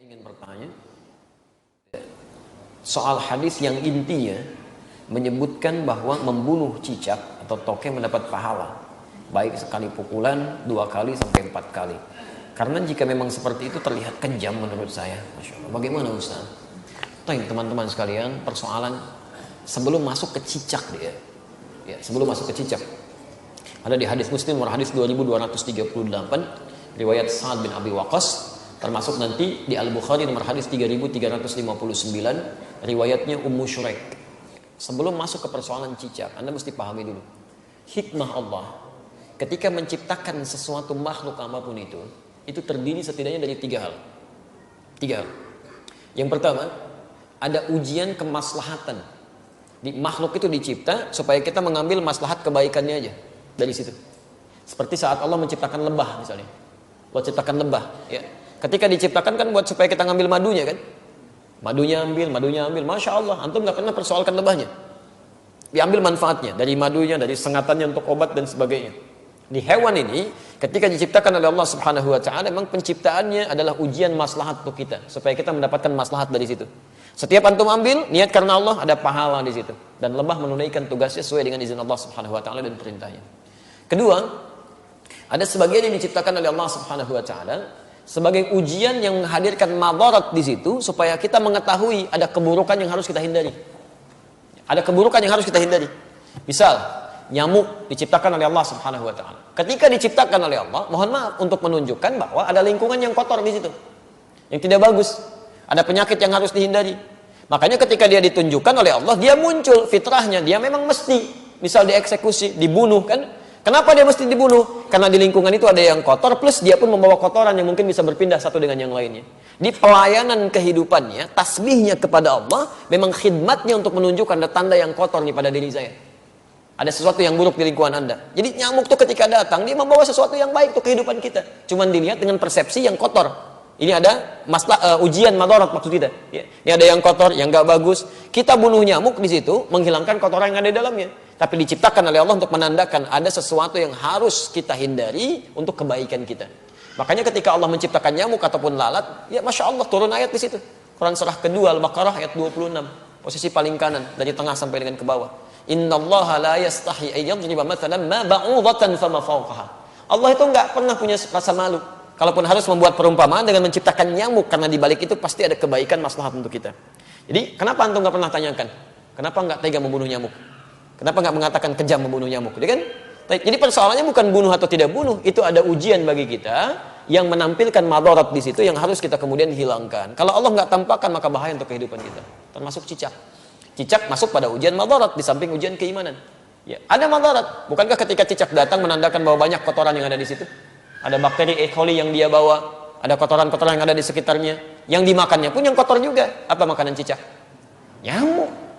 Ingin bertanya soal hadis yang intinya menyebutkan bahwa membunuh cicak atau toke mendapat pahala, baik sekali pukulan, 2 kali sampai 4 kali. Karena jika memang seperti itu terlihat kejam menurut saya. Masya Allah. Bagaimana Ustaz? Teman-teman sekalian, persoalan sebelum masuk ke cicak dia. Ya, sebelum masuk ke cicak. Ada di hadis Muslim nomor hadis 2238 riwayat Sa'ad bin Abi Waqqas, termasuk nanti di Al-Bukhari nomor hadis 3359 riwayatnya Ummu Syuraik. Sebelum masuk ke persoalan cicak, Anda mesti pahami dulu hikmah Allah ketika menciptakan sesuatu makhluk apapun itu terdiri setidaknya dari 3 hal. 3 hal. Yang pertama, ada ujian kemaslahatan. Di makhluk itu dicipta supaya kita mengambil maslahat kebaikannya aja dari situ. Seperti saat Allah menciptakan lebah misalnya. Allah ciptakan lebah, ya. Ketika diciptakan kan buat supaya kita ngambil madunya kan. Madunya ambil, Masya Allah, antum gak pernah persoalkan lebahnya. Diambil manfaatnya, dari madunya, dari sengatannya untuk obat dan sebagainya. Di hewan ini, ketika diciptakan oleh Allah Subhanahu wa Ta'ala, memang penciptaannya adalah ujian maslahat untuk kita, supaya kita mendapatkan maslahat dari situ. Setiap antum ambil, niat karena Allah, ada pahala di situ. Dan lebah menunaikan tugasnya sesuai dengan izin Allah Subhanahu wa Ta'ala dan perintahnya. Kedua, ada sebagian yang diciptakan oleh Allah Subhanahu wa Ta'ala sebagai ujian yang menghadirkan madarat di situ, supaya kita mengetahui ada keburukan yang harus kita hindari. Ada keburukan yang harus kita hindari. Misal, nyamuk diciptakan oleh Allah Subhanahu wa Ta'ala. Ketika diciptakan oleh Allah, mohon maaf, untuk menunjukkan bahwa ada lingkungan yang kotor di situ, yang tidak bagus. Ada penyakit yang harus dihindari. Makanya ketika dia ditunjukkan oleh Allah, dia muncul fitrahnya, dia memang mesti, misal dieksekusi, dibunuh kan. Kenapa dia mesti dibunuh? Karena di lingkungan itu ada yang kotor, plus dia pun membawa kotoran yang mungkin bisa berpindah satu dengan yang lainnya. Di pelayanan kehidupannya, tasbihnya kepada Allah, memang khidmatnya untuk menunjukkan ada tanda yang kotor nih pada diri saya. Ada sesuatu yang buruk di lingkungan Anda. Jadi nyamuk tuh ketika datang, dia membawa sesuatu yang baik untuk kehidupan kita. Cuman dilihat dengan persepsi yang kotor. Ini ada ujian madarat maksud kita. Ya. Ini ada yang kotor, yang gak bagus. Kita bunuh nyamuk di situ, menghilangkan kotoran yang ada di dalamnya. Tapi diciptakan oleh Allah untuk menandakan ada sesuatu yang harus kita hindari untuk kebaikan kita. Makanya ketika Allah menciptakan nyamuk ataupun lalat, ya Masya Allah turun ayat di situ. Quran surah kedua Al-Baqarah ayat 26. Posisi paling kanan, dari tengah sampai dengan ke bawah. Innallaha la yastahi ayyadriba mathalan ma ba'udatan fama fawqaha. Allah itu enggak pernah punya rasa malu. Kalaupun harus membuat perumpamaan dengan menciptakan nyamuk, karena di balik itu pasti ada kebaikan maslahat untuk kita. Jadi, kenapa antum enggak pernah tanyakan? Kenapa enggak tega membunuh nyamuk? Kenapa enggak mengatakan kejam membunuh nyamuk? Jadi persoalannya bukan bunuh atau tidak bunuh, itu ada ujian bagi kita yang menampilkan madarat di situ yang harus kita kemudian hilangkan. Kalau Allah enggak tampakkan, maka bahaya untuk kehidupan kita. Termasuk cicak. Cicak masuk pada ujian madarat di samping ujian keimanan. Ya, ada madarat. Bukankah ketika cicak datang menandakan bahwa banyak kotoran yang ada di situ? Ada bakteri E. coli yang dia bawa, ada kotoran-kotoran yang ada di sekitarnya. Yang dimakannya pun yang kotor juga. Apa makanan cicak? Nyamuk.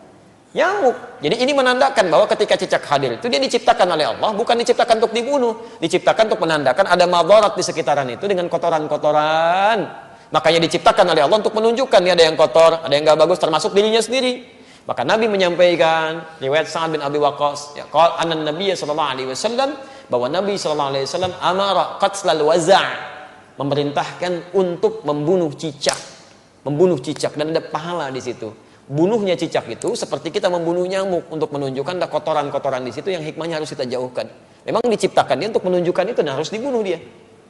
Jadi ini menandakan bahwa ketika cicak hadir itu dia diciptakan oleh Allah, bukan diciptakan untuk dibunuh, diciptakan untuk menandakan ada madarat di sekitaran itu dengan kotoran-kotoran. Makanya diciptakan oleh Allah untuk menunjukkan nih ada yang kotor, ada yang gak bagus, termasuk dirinya sendiri. Maka Nabi menyampaikan riwayat Sa'ad bin Abi Waqqas, ya, qala anna Nabiy sallallahu alaihi wasallam, bahwa Nabi sallallahu alaihi wasallam amara qatlal waza', memerintahkan untuk membunuh cicak dan ada pahala di situ. Bunuhnya cicak itu seperti kita membunuh nyamuk untuk menunjukkan ada kotoran-kotoran di situ yang hikmahnya harus kita jauhkan. Memang diciptakan dia untuk menunjukkan itu dan harus dibunuh dia.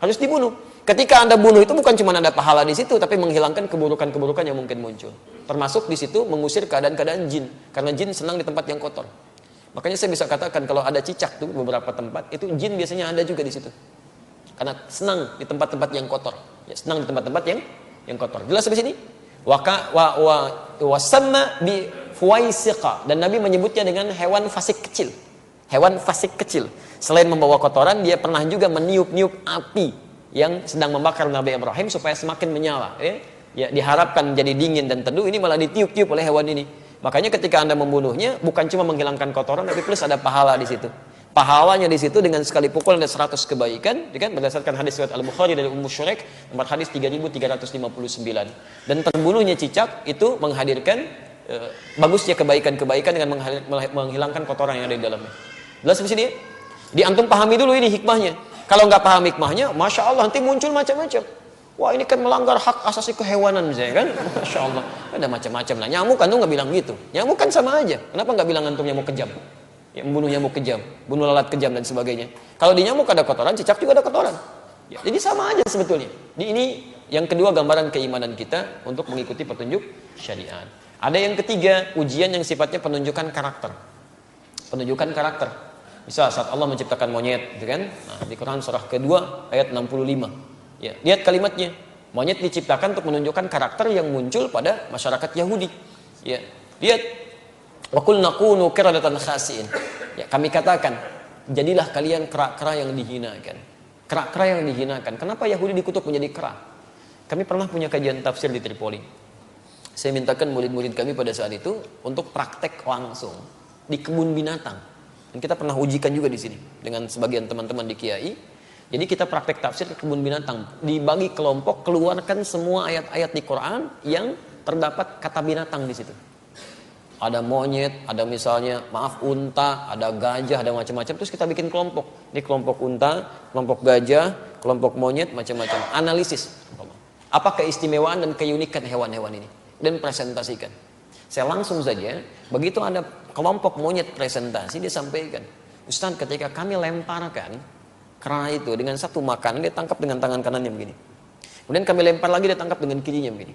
Harus dibunuh. Ketika Anda bunuh itu bukan cuma ada pahala di situ, tapi menghilangkan keburukan-keburukan yang mungkin muncul. Termasuk di situ mengusir keadaan-keadaan jin, karena jin senang di tempat yang kotor. Makanya saya bisa katakan kalau ada cicak tuh beberapa tempat, itu jin biasanya ada juga di situ. Karena senang di tempat-tempat yang kotor. Ya, senang di tempat-tempat yang kotor. Jelas di sini? Wasamma bi fuwaisiqa, dan Nabi menyebutnya dengan hewan fasik kecil. Hewan fasik kecil. Selain membawa kotoran, dia pernah juga meniup-niup api yang sedang membakar Nabi Ibrahim supaya semakin menyala. Ya, diharapkan menjadi dingin dan teduh, ini malah ditiup-tiup oleh hewan ini. Makanya ketika Anda membunuhnya, bukan cuma menghilangkan kotoran, tapi plus ada pahala di situ. Pahalanya di situ dengan sekali pukul ada 100 kebaikan, kan? Berdasarkan hadis riwayat Al-Bukhari dari Ummu Syuraik nomor hadis 3359. Dan terbunuhnya cicak itu menghadirkan bagusnya kebaikan-kebaikan dengan menghilangkan kotoran yang ada di dalamnya. Jelas di sini? Di antum pahami dulu ini hikmahnya. Kalau nggak paham hikmahnya, Masya Allah nanti muncul macam-macam. Wah ini kan melanggar hak asasi kehewanan misalnya kan. Masya Allah, ada macam-macam lah. Nyamuk kan tuh nggak bilang gitu. Nyamuk kan sama aja. Kenapa nggak bilang antum nyamuk kejam? Ya, membunuh nyamuk kejam, bunuh lalat kejam dan sebagainya. Kalau di nyamuk ada kotoran, cicak juga ada kotoran. Ya, jadi sama aja sebetulnya. Ini yang kedua gambaran keimanan kita untuk mengikuti petunjuk syariat. Ada yang ketiga, ujian yang sifatnya penunjukan karakter. Penunjukan karakter. Misal saat Allah menciptakan monyet, gitu kan? Nah, di Quran surah kedua ayat 65. Ya, lihat kalimatnya. Monyet diciptakan untuk menunjukkan karakter yang muncul pada masyarakat Yahudi. Ya, lihat. Wa qulna kunu qiradatan khasiin. Ya, kami katakan, jadilah kalian kera-kera yang dihinakan. Kera-kera yang dihinakan. Kenapa Yahudi dikutuk menjadi kera? Kami pernah punya kajian tafsir di Tripoli. Saya mintakan murid-murid kami pada saat itu untuk praktek langsung di kebun binatang. Dan kita pernah ujikan juga di sini dengan sebagian teman-teman di Kiai. Jadi kita praktek tafsir ke kebun binatang. Dibagi kelompok, keluarkan semua ayat-ayat di Quran yang terdapat kata binatang di situ. Ada monyet, ada misalnya unta, ada gajah, ada macam-macam. Terus kita bikin kelompok. Ini kelompok unta, kelompok gajah, kelompok monyet, macam-macam. Analisis. Apa keistimewaan dan keunikan hewan-hewan ini? Dan presentasikan. Saya langsung saja, begitu ada kelompok monyet presentasi, dia sampaikan. Ustaz, ketika kami lemparkan kera itu dengan satu makanan, dia tangkap dengan tangan kanannya begini. Kemudian kami lempar lagi, dia tangkap dengan kirinya begini.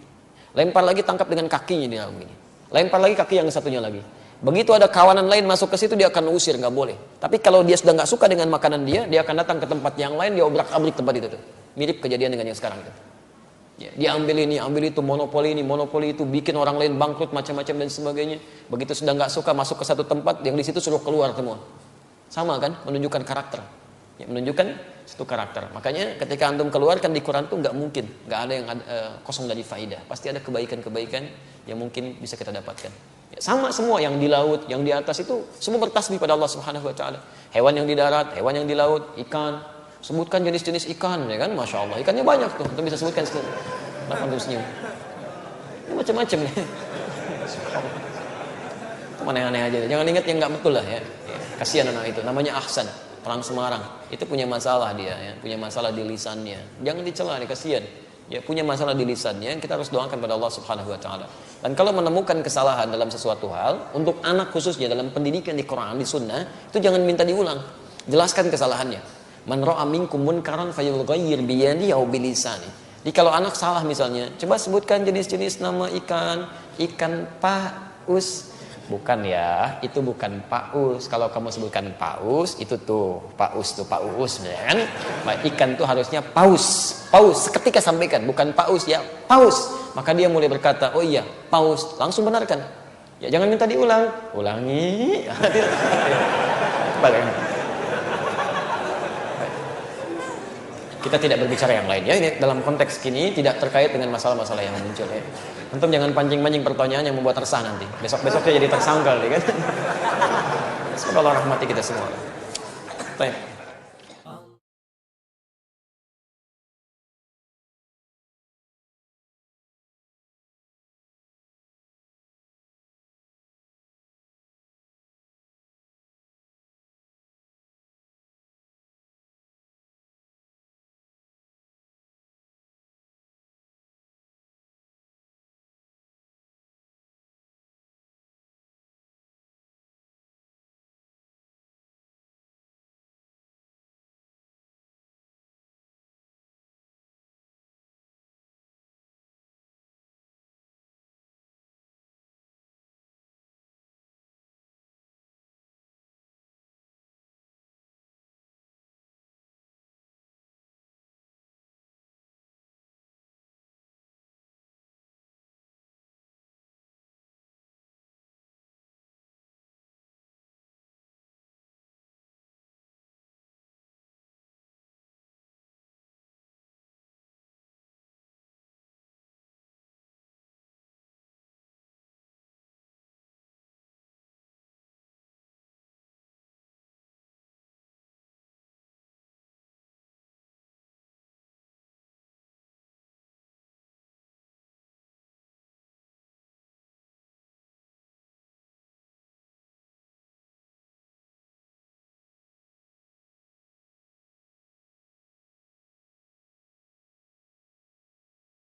Lempar lagi, tangkap dengan kakinya dia begini. Lempar lagi kaki yang satunya lagi. Begitu ada kawanan lain masuk ke situ, dia akan usir, nggak boleh. Tapi kalau dia sudah nggak suka dengan makanan dia akan datang ke tempat yang lain, dia obrak-abrik tempat itu tuh. Mirip kejadian dengan yang sekarang itu. Ya, dia ambil ini, ambil itu, monopoli ini, monopoli itu, bikin orang lain bangkrut macam-macam dan sebagainya. Begitu sudah nggak suka masuk ke satu tempat, yang di situ suruh keluar semua. Sama kan, menunjukkan karakter. Ya, menunjukkan satu karakter. Makanya ketika antum keluarkan di Quran tuh nggak mungkin, nggak ada yang kosong dari faidah. Pasti ada kebaikan-kebaikan yang mungkin bisa kita dapatkan. Ya, sama semua yang di laut, yang di atas itu semua bertasbih pada Allah Subhanahu Wa Taala. Hewan yang di darat, hewan yang di laut, ikan. Sebutkan jenis-jenis ikan, ya kan? Masya Allah, ikannya banyak tuh. Antum bisa sebutkan sekali. Kenapa antum senyum? Macam-macam ya. Aneh-aneh aja. Jangan ingat yang nggak betul lah ya. Kasihan anak itu. Namanya Ahsan. Orang Semarang itu punya masalah dia ya, punya masalah di lisannya. Jangan dicela, kasihan. Ya, punya masalah di lisannya, kita harus doakan pada Allah Subhanahu Wa Taala. Dan kalau menemukan kesalahan dalam sesuatu hal, untuk anak khususnya dalam pendidikan di Quran, di Sunnah, itu jangan minta diulang. Jelaskan kesalahannya. Man ra'a minkum munkaran falyughayyir bi yadihi aw bi lisani. Jadi kalau anak salah misalnya, coba sebutkan jenis-jenis nama ikan, ikan paus. Bukan ya, itu bukan paus. Kalau kamu sebutkan paus, itu tuh paus tuh paus, ya kan? Ikan tuh harusnya paus. Paus, seketika sampaikan, bukan paus ya, paus. Maka dia mulai berkata, oh iya, paus. Langsung benarkan. Ya jangan minta diulang. Ulangi. Balik. Kita tidak berbicara yang lain ya. Ini dalam konteks kini tidak terkait dengan masalah-masalah yang muncul ya. Antum jangan pancing-pancing pertanyaan yang membuat resah nanti. Besok-besoknya jadi tersangkal ya kan. Semoga Allah rahmati kita semua. Baik.